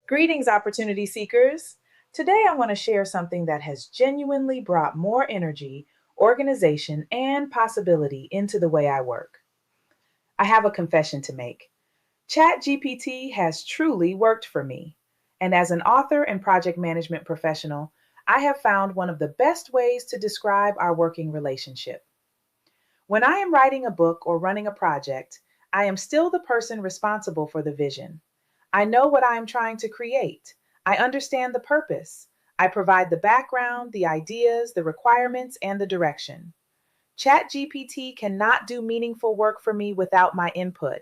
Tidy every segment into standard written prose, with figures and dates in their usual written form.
Greetings, opportunity seekers. Today, I want to share something that has genuinely brought more energy, organization, and possibility into the way I work. I have a confession to make. ChatGPT has truly worked for me. And as an author and project management professional, I have found one of the best ways to describe our working relationship. When I am writing a book or running a project, I am still the person responsible for the vision. I know what I am trying to create. I understand the purpose. I provide the background, the ideas, the requirements, and the direction. ChatGPT cannot do meaningful work for me without my input.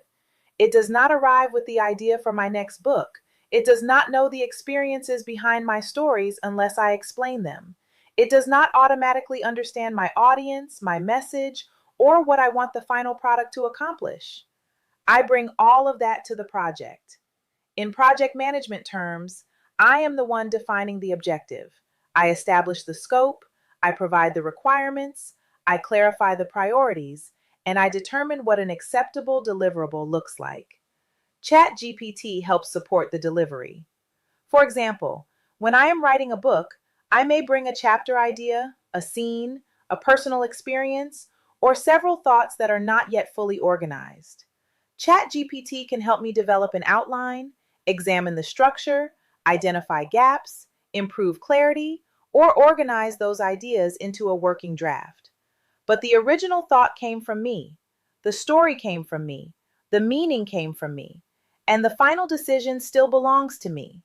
It does not arrive with the idea for my next book. It does not know the experiences behind my stories unless I explain them. It does not automatically understand my audience, my message, or what I want the final product to accomplish. I bring all of that to the project. In project management terms, I am the one defining the objective. I establish the scope, I provide the requirements, I clarify the priorities, and I determine what an acceptable deliverable looks like. ChatGPT helps support the delivery. For example, when I am writing a book, I may bring a chapter idea, a scene, a personal experience, or several thoughts that are not yet fully organized. ChatGPT can help me develop an outline, examine the structure, identify gaps, improve clarity, or organize those ideas into a working draft. But the original thought came from me. The story came from me. The meaning came from me. And the final decision still belongs to me.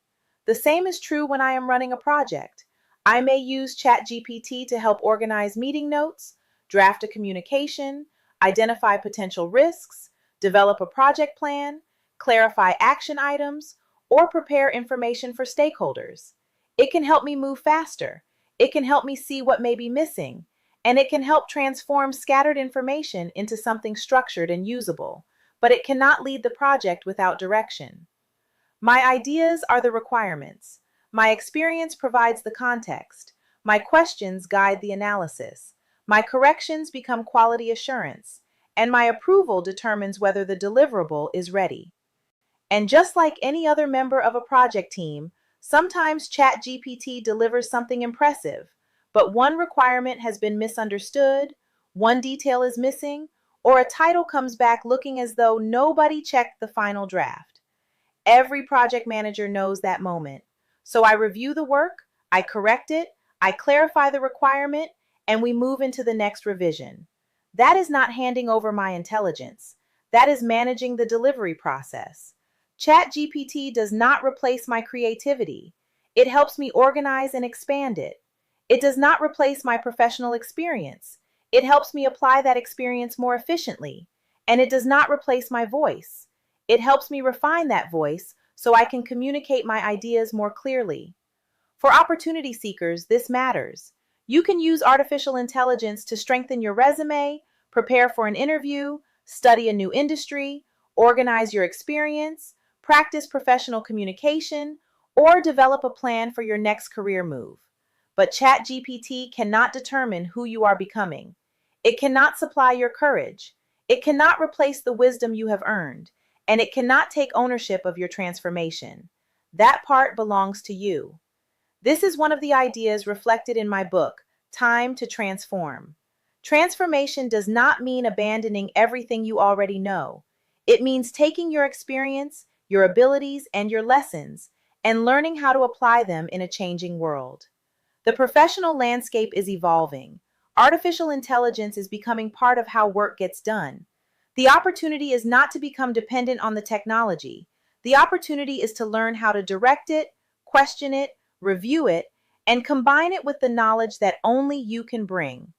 The same is true when I am running a project. I may use ChatGPT to help organize meeting notes, draft a communication, identify potential risks, develop a project plan, clarify action items, or prepare information for stakeholders. It can help me move faster. It can help me see what may be missing, and it can help transform scattered information into something structured and usable, but it cannot lead the project without direction. My ideas are the requirements. My experience provides the context. My questions guide the analysis. My corrections become quality assurance, and my approval determines whether the deliverable is ready. And just like any other member of a project team, sometimes ChatGPT delivers something impressive, but one requirement has been misunderstood, one detail is missing, or a title comes back looking as though nobody checked the final draft. Every project manager knows that moment. So I review the work, I correct it, I clarify the requirement, and we move into the next revision. That is not handing over my intelligence. That is managing the delivery process. ChatGPT does not replace my creativity. It helps me organize and expand it. It does not replace my professional experience. It helps me apply that experience more efficiently. And it does not replace my voice. It helps me refine that voice so I can communicate my ideas more clearly. For opportunity seekers, this matters. You can use artificial intelligence to strengthen your resume, prepare for an interview, study a new industry, organize your experience, practice professional communication, or develop a plan for your next career move. But ChatGPT cannot determine who you are becoming. It cannot supply your courage. It cannot replace the wisdom you have earned, and it cannot take ownership of your transformation. That part belongs to you. This is one of the ideas reflected in my book, Time to Transform. Transformation does not mean abandoning everything you already know. It means taking your experience, your abilities, and your lessons, and learning how to apply them in a changing world. The professional landscape is evolving. Artificial intelligence is becoming part of how work gets done. The opportunity is not to become dependent on the technology. The opportunity is to learn how to direct it, question it, review it, and combine it with the knowledge that only you can bring.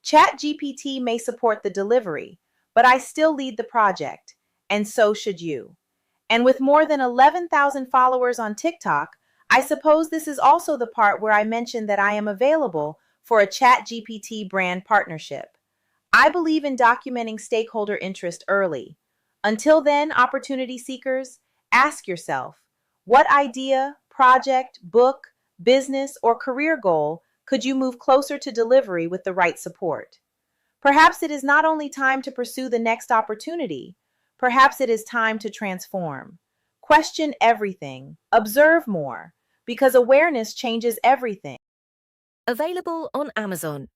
ChatGPT may support the delivery, but I still lead the project, and so should you. And with more than 11,000 followers on TikTok, I suppose this is also the part where I mentioned that I am available for a ChatGPT brand partnership. I believe in documenting stakeholder interest early. Until then, opportunity seekers, ask yourself, what idea, project, book, business, or career goal could you move closer to delivery with the right support? Perhaps it is not only time to pursue the next opportunity, perhaps it is time to transform. Question everything. Observe more, because awareness changes everything. Available on Amazon.